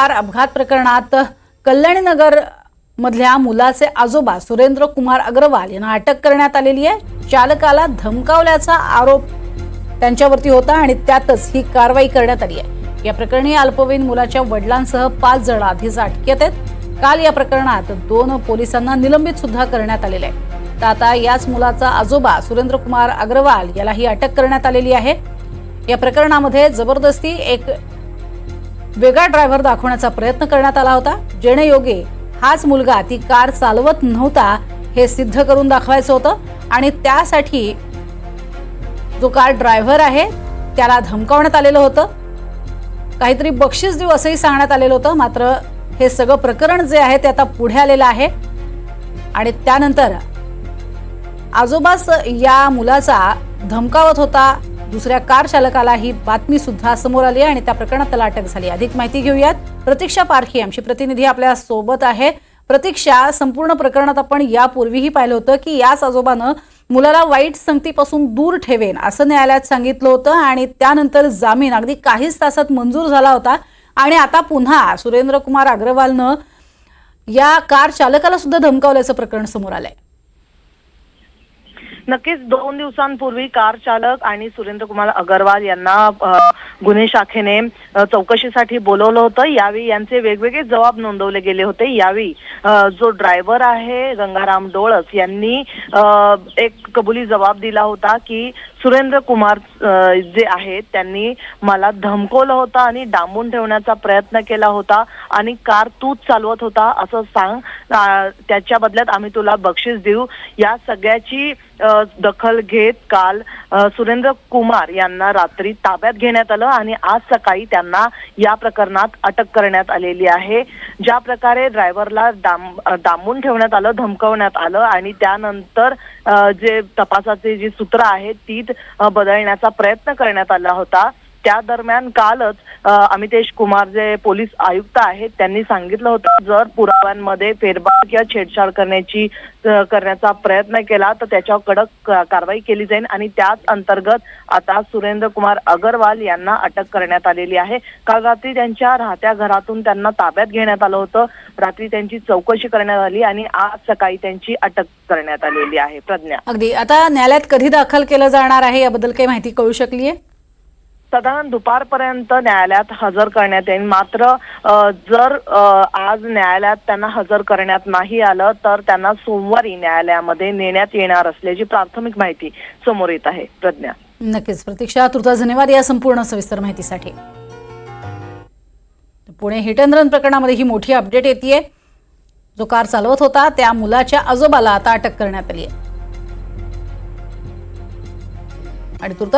Car अपघात प्रकरणात कल्याणनगर मधल्या मुलाचे आजोबा सुरेंद्र कुमार अग्रवाल यांना अटक करण्यात आलेली आहे। चालकाला धमकावल्याचा आरोप त्यांच्यावरती होता आणि त्यातच ही कारवाई करण्यात आली आहे। या प्रकरणी अल्पवयीन मुलाच्या वडिलांसह 5 जण आधीच अटकेत आहेत। काल या प्रकरणात 2 पोलिसांना निलंबित सुद्धा करण्यात आलेले आहे। तर आता याच मुलाचा आजोबा सुरेंद्र कुमार अग्रवाल यालाही अटक करण्यात आलेली आहे। या प्रकरणामध्ये जबरदस्ती एक वेगळा ड्रायव्हर दाखवण्याचा प्रयत्न करण्यात आला होता, जेणेयोगे हाच मुलगा ती कार चालवत नव्हता हे सिद्ध करून दाखवायचं होतं आणि त्यासाठी जो कार ड्रायव्हर आहे त्याला धमकावण्यात आलेलं होतं। काहीतरी बक्षीस देऊ असंही सांगण्यात आलेलं होतं। मात्र हे सगळं प्रकरण जे आहे ते आता पुढे आलेलं आहे आणि त्यानंतर आजोबाच या मुलाचा धमकावत होता। दुसऱ्या कार चालकाला ही बातमी सुद्धा समोर आली आणि त्या प्रकरणात त्याला अटक झाली। अधिक माहिती घेऊयात, प्रतीक्षा पारखी आमची प्रतिनिधी आपल्या सोबत आहे। प्रतीक्षा, संपूर्ण प्रकरणात आपण यापूर्वीही पाहिलं होतं की याच आजोबानं मुलाला वाईट संगतीपासून दूर ठेवेन असं न्यायालयात सांगितलं होतं आणि त्यानंतर जामीन अगदी काहीच तासात मंजूर झाला होता आणि आता पुन्हा सुरेंद्र कुमार अग्रवालनं या कार चालकाला सुद्धा धमकावल्याचं प्रकरण समोर आलंय। नक्कीच 2 दिवसांपूर्वी कार चालक आणि सुरेंद्र कुमार अग्रवाल यांना गुन्हे शाखेने चौकशीसाठी बोलवलं होतं। यावेळी यांचे वेगवेगळे जबाब नोंदवले गेले होते। यावेळी जो ड्रायव्हर आहे गंगाराम डोळस यांनी एक कबुली जबाब दिला होता की सुरेंद्र कुमार जे आहेत त्यांनी मला धमकवलं होतं आणि डांबून ठेवण्याचा प्रयत्न केला होता आणि कार तूच चालवत होता असं सांग, त्याच्या बदल्यात आम्ही तुला बक्षीस देऊ। या सगळ्याची दखल घेत काल सुरेंद्र कुमार यांना रात्री ताब्यात घेण्यात आलं आणि आज सकाळी त्यांना या प्रकरणात अटक करण्यात आलेली आहे। ज्या प्रकारे ड्रायव्हरला डांबून ठेवण्यात आलं, धमकवण्यात आलं आणि त्यानंतर जे तपासाचे जी सूत्र आहेत ती बदलण्याचा प्रयत्न करण्यात आला होता, त्या दरम्यान कालच अमितेश कुमार जे पोलीस आयुक्त आहेत त्यांनी सांगितलं होतं जर पुराव्यांमध्ये फेरबदल किंवा छेडछाड करण्याचा प्रयत्न केला तर त्याच्यावर कडक कारवाई केली जाईल आणि त्याच अंतर्गत आता सुरेंद्र कुमार अग्रवाल यांना अटक करण्यात आलेली आहे। काल रात्री त्यांच्या राहत्या घरातून त्यांना ताब्यात घेण्यात आलं होतं। रात्री त्यांची चौकशी करण्यात आली आणि आज सकाळी त्यांची अटक करण्यात आलेली आहे। प्रज्ञा, अगदी आता न्यायालयात कधी दाखल केलं जाणार आहे याबद्दल काही माहिती कळू शकली आहे? साधारण दुपारपर्यंत न्यायालयात हजर करण्यात येईल। मात्र जर आज न्यायालयात त्यांना हजर करण्यात नाही आलं तर त्यांना सोमवारी न्यायालयामध्ये नेण्यात येणार असल्याची प्राथमिक माहिती समोर येत आहे। प्रज्ञा, नक्कीच प्रतीक्षा, तुर्तास धन्यवाद या संपूर्ण सविस्तर माहितीसाठी। पुणे हिट अँड रन प्रकरणामध्ये ही मोठी अपडेट येतेय। जो कार चालवत होता त्या मुलाच्या आजोबाला आता अटक करण्यात आली आहे आणि